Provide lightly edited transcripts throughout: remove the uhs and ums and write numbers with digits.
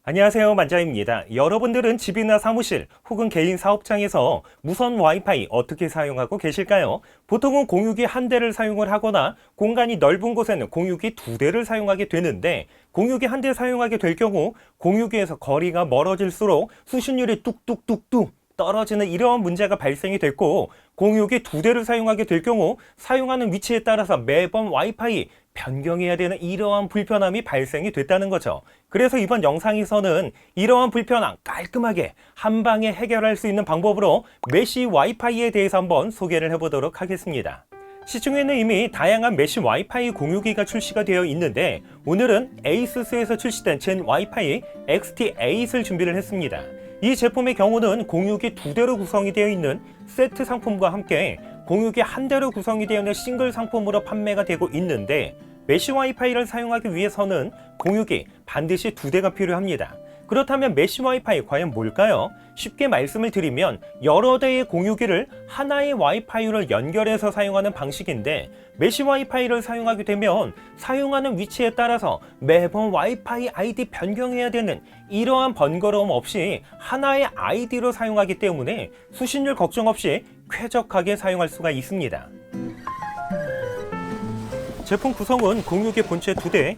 안녕하세요, 만자입니다. 여러분들은 집이나 사무실 혹은 개인 사업장에서 무선 와이파이 어떻게 사용하고 계실까요? 보통은 공유기 한 대를 사용을 하거나 공간이 넓은 곳에는 공유기 두 대를 사용하게 되는데, 공유기 한 대 사용하게 될 경우 공유기에서 거리가 멀어질수록 수신율이 뚝뚝뚝뚝 떨어지는 이러한 문제가 발생이 됐고, 공유기 두 대를 사용하게 될 경우 사용하는 위치에 따라서 매번 와이파이 변경해야 되는 이러한 불편함이 발생이 됐다는 거죠. 그래서 이번 영상에서는 이러한 불편함 깔끔하게 한 방에 해결할 수 있는 방법으로 메쉬 와이파이에 대해서 한번 소개를 해보도록 하겠습니다. 시중에는 이미 다양한 메쉬 와이파이 공유기가 출시가 되어 있는데, 오늘은 에이수스에서 출시된 젠 와이파이 XT8을 준비를 했습니다. 이 제품의 경우는 공유기 두 대로 구성이 되어 있는 세트 상품과 함께 공유기 한 대로 구성이 되어 있는 싱글 상품으로 판매가 되고 있는데, 메쉬 와이파이를 사용하기 위해서는 공유기 반드시 두 대가 필요합니다. 그렇다면 메쉬 와이파이 과연 뭘까요? 쉽게 말씀을 드리면 여러 대의 공유기를 하나의 와이파이로 연결해서 사용하는 방식인데, 메쉬 와이파이를 사용하게 되면 사용하는 위치에 따라서 매번 와이파이 아이디 변경해야 되는 이러한 번거로움 없이 하나의 아이디로 사용하기 때문에 수신율 걱정 없이 쾌적하게 사용할 수가 있습니다. 제품 구성은 공유기 본체 2대,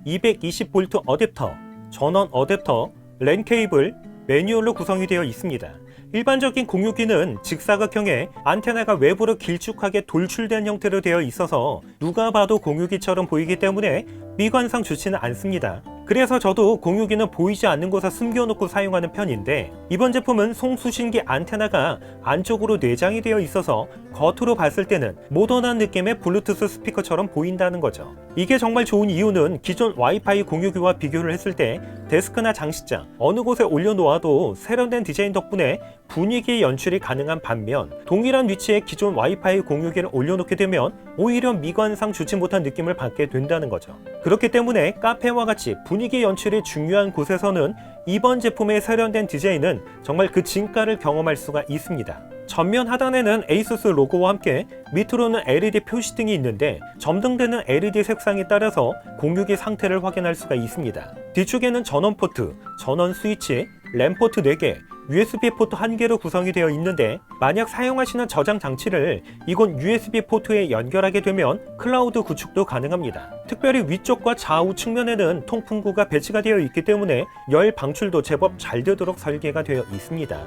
(220V) 어댑터, 전원 어댑터, 랜 케이블, 매뉴얼로 구성이 되어 있습니다. 일반적인 공유기는 직사각형의 안테나가 외부로 길쭉하게 돌출된 형태로 되어 있어서 누가 봐도 공유기처럼 보이기 때문에 미관상 좋지는 않습니다. 그래서 저도 공유기는 보이지 않는 곳에 숨겨놓고 사용하는 편인데, 이번 제품은 송수신기 안테나가 안쪽으로 내장이 되어 있어서 겉으로 봤을 때는 모던한 느낌의 블루투스 스피커처럼 보인다는 거죠. 이게 정말 좋은 이유는 기존 와이파이 공유기와 비교를 했을 때 데스크나 장식장 어느 곳에 올려놓아도 세련된 디자인 덕분에 분위기 연출이 가능한 반면, 동일한 위치에 기존 와이파이 공유기를 올려놓게 되면 오히려 미관상 좋지 못한 느낌을 받게 된다는 거죠. 그렇기 때문에 카페와 같이 분위기 연출이 중요한 곳에서는 이번 제품의 세련된 디자인은 정말 그 진가를 경험할 수가 있습니다. 전면 하단에는 에이수스 로고와 함께 밑으로는 LED 표시등이 있는데, 점등되는 LED 색상에 따라서 공유기 상태를 확인할 수가 있습니다. 뒤쪽에는 전원 포트, 전원 스위치, 램 포트 4개, USB 포트 1개로 구성이 되어 있는데, 만약 사용하시는 저장 장치를 이곳 USB 포트에 연결하게 되면 클라우드 구축도 가능합니다. 특별히 위쪽과 좌우 측면에는 통풍구가 배치가 되어 있기 때문에 열 방출도 제법 잘 되도록 설계가 되어 있습니다.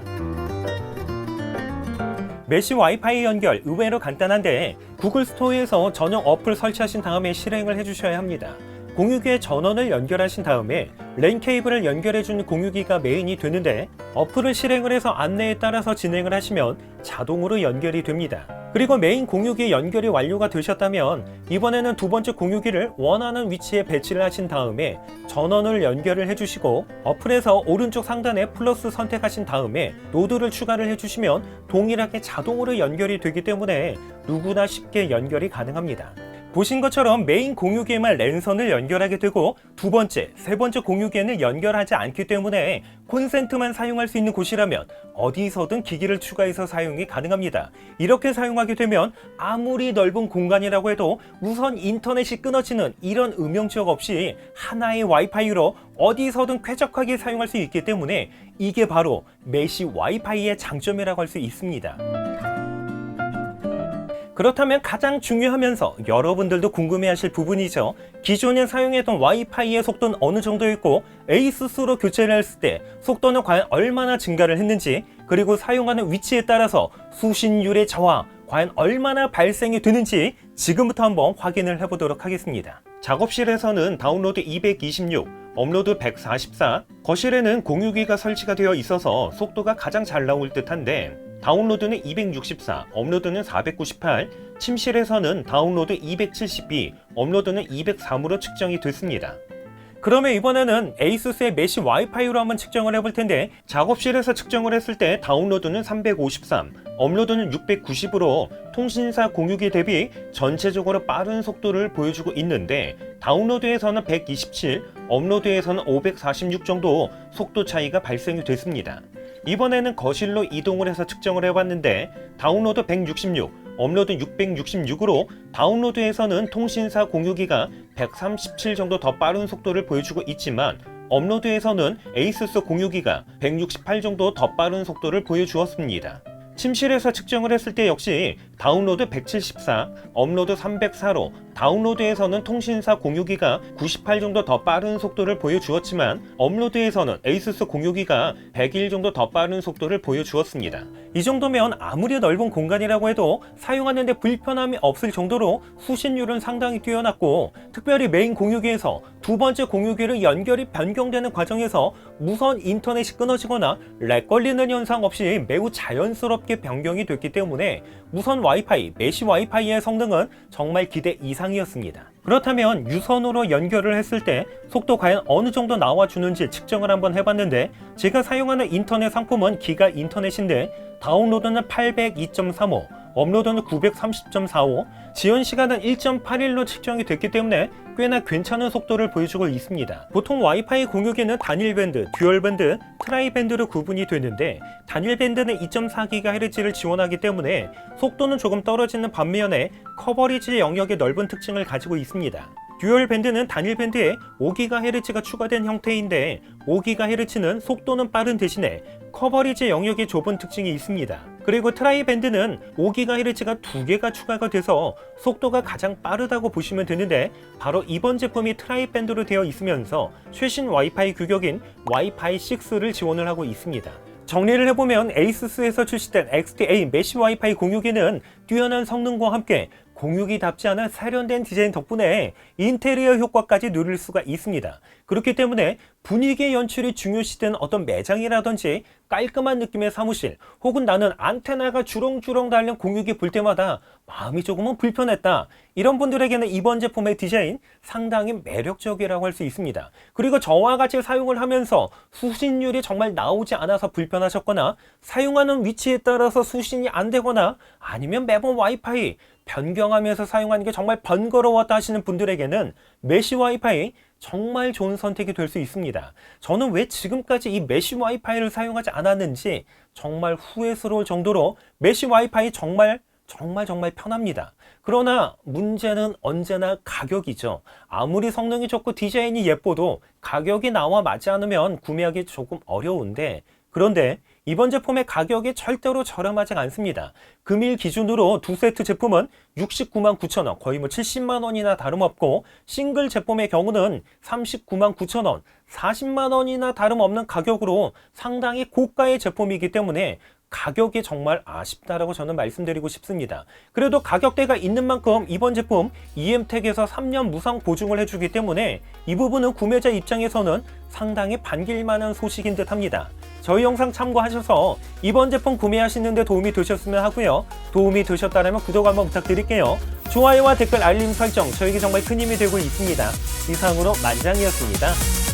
메쉬 와이파이 연결 의외로 간단한데, 구글 스토어에서 전용 어플 설치하신 다음에 실행을 해주셔야 합니다. 공유기에 전원을 연결하신 다음에 랜 케이블을 연결해주는 공유기가 메인이 되는데, 어플을 실행을 해서 안내에 따라서 진행을 하시면 자동으로 연결이 됩니다. 그리고 메인 공유기 연결이 완료가 되셨다면 이번에는 두 번째 공유기를 원하는 위치에 배치를 하신 다음에 전원을 연결을 해주시고, 어플에서 오른쪽 상단에 플러스 선택하신 다음에 노드를 추가를 해주시면 동일하게 자동으로 연결이 되기 때문에 누구나 쉽게 연결이 가능합니다. 보신 것처럼 메인 공유기에만 랜선을 연결하게 되고, 두 번째, 세 번째 공유기에는 연결하지 않기 때문에 콘센트만 사용할 수 있는 곳이라면 어디서든 기기를 추가해서 사용이 가능합니다. 이렇게 사용하게 되면 아무리 넓은 공간이라고 해도 무선 인터넷이 끊어지는 이런 음영지역 없이 하나의 와이파이로 어디서든 쾌적하게 사용할 수 있기 때문에 이게 바로 메쉬 와이파이의 장점이라고 할 수 있습니다. 그렇다면 가장 중요하면서 여러분들도 궁금해하실 부분이죠. 기존에 사용했던 와이파이의 속도는 어느 정도였고, 에이수스로 교체를 했을 때 속도는 과연 얼마나 증가를 했는지, 그리고 사용하는 위치에 따라서 수신율의 저하 과연 얼마나 발생이 되는지 지금부터 한번 확인을 해보도록 하겠습니다. 작업실에서는 다운로드 226, 업로드 144, 거실에는 공유기가 설치가 되어 있어서 속도가 가장 잘 나올 듯한데, 다운로드는 264, 업로드는 498, 침실에서는 다운로드 272, 업로드는 203으로 측정이 됐습니다. 그러면 이번에는 에이수스의 메쉬 와이파이로 한번 측정을 해볼 텐데, 작업실에서 측정을 했을 때 다운로드는 353, 업로드는 690으로 통신사 공유기 대비 전체적으로 빠른 속도를 보여주고 있는데, 다운로드에서는 127, 업로드에서는 546 정도 속도 차이가 발생이 됐습니다. 이번에는 거실로 이동을 해서 측정을 해봤는데, 다운로드 166, 업로드 666으로 다운로드에서는 통신사 공유기가 137 정도 더 빠른 속도를 보여주고 있지만 업로드에서는 에이수스 공유기가 168 정도 더 빠른 속도를 보여주었습니다. 침실에서 측정을 했을 때 역시 다운로드 174, 업로드 304로 다운로드에서는 통신사 공유기가 98 정도 더 빠른 속도를 보여주었지만 업로드에서는 에이수스 공유기가 101 정도 더 빠른 속도를 보여주었습니다. 이 정도면 아무리 넓은 공간이라고 해도 사용하는데 불편함이 없을 정도로 수신율은 상당히 뛰어났고, 특별히 메인 공유기에서 두 번째 공유기를 연결이 변경되는 과정에서 무선 인터넷이 끊어지거나 렉 걸리는 현상 없이 매우 자연스럽게 변경이 됐기 때문에 무선 와이파이, 메시 와이파이의 성능은 정말 기대 이상이었습니다. 그렇다면 유선으로 연결을 했을 때 속도 과연 어느 정도 나와주는지 측정을 한번 해봤는데, 제가 사용하는 인터넷 상품은 기가 인터넷인데 다운로드는 802.35, 업로드는 930.45, 지연 시간은 1.81로 측정이 됐기 때문에 꽤나 괜찮은 속도를 보여주고 있습니다. 보통 와이파이 공유기는 단일 밴드, 듀얼 밴드, 트라이 밴드로 구분이 되는데 단일 밴드는 2.4GHz를 지원하기 때문에 속도는 조금 떨어지는 반면에 커버리지 영역의 넓은 특징을 가지고 있습니다. 듀얼 밴드는 단일 밴드에 5GHz가 추가된 형태인데 5GHz는 속도는 빠른 대신에 커버리지 영역이 좁은 특징이 있습니다. 그리고 트라이 밴드는 5GHz가 2개가 추가가 돼서 속도가 가장 빠르다고 보시면 되는데 바로 이번 제품이 트라이 밴드로 되어 있으면서 최신 와이파이 규격인 와이파이 6를 지원을 하고 있습니다. 정리를 해보면 에이수스에서 출시된 XTA 메시 와이파이 공유기는 뛰어난 성능과 함께 공유기답지 않은 세련된 디자인 덕분에 인테리어 효과까지 누릴 수가 있습니다. 그렇기 때문에 분위기 연출이 중요시된 어떤 매장이라든지 깔끔한 느낌의 사무실, 혹은 나는 안테나가 주렁주렁 달린 공유기 볼 때마다 마음이 조금은 불편했다, 이런 분들에게는 이번 제품의 디자인 상당히 매력적이라고 할 수 있습니다. 그리고 저와 같이 사용을 하면서 수신율이 정말 나오지 않아서 불편하셨거나 사용하는 위치에 따라서 수신이 안 되거나 아니면 매번 와이파이 변경하면서 사용하는 게 정말 번거로웠다 하시는 분들에게는 메시 와이파이 정말 좋은 선택이 될 수 있습니다. 저는 왜 지금까지 이 메시 와이파이를 사용하지 않았는지 정말 후회스러울 정도로 메시 와이파이 정말 편합니다. 그러나 문제는 언제나 가격이죠. 아무리 성능이 좋고 디자인이 예뻐도 가격이 나와 맞지 않으면 구매하기 조금 어려운데, 그런데 이번 제품의 가격이 절대로 저렴하지 않습니다. 금일 기준으로 두 세트 제품은 69만 9천원, 거의 70만 원이나 다름없고, 싱글 제품의 경우는 39만 9천원, 40만 원이나 다름없는 가격으로 상당히 고가의 제품이기 때문에 가격이 정말 아쉽다라고 저는 말씀드리고 싶습니다. 그래도 가격대가 있는 만큼 이번 제품 EM택에서 3년 무상 보증을 해주기 때문에 이 부분은 구매자 입장에서는 상당히 반길만한 소식인 듯 합니다. 저희 영상 참고하셔서 이번 제품 구매하시는 데 도움이 되셨으면 하고요. 도움이 되셨다면 구독 한번 부탁드릴게요. 좋아요와 댓글 알림 설정 저에게 정말 큰 힘이 되고 있습니다. 이상으로 만장이었습니다.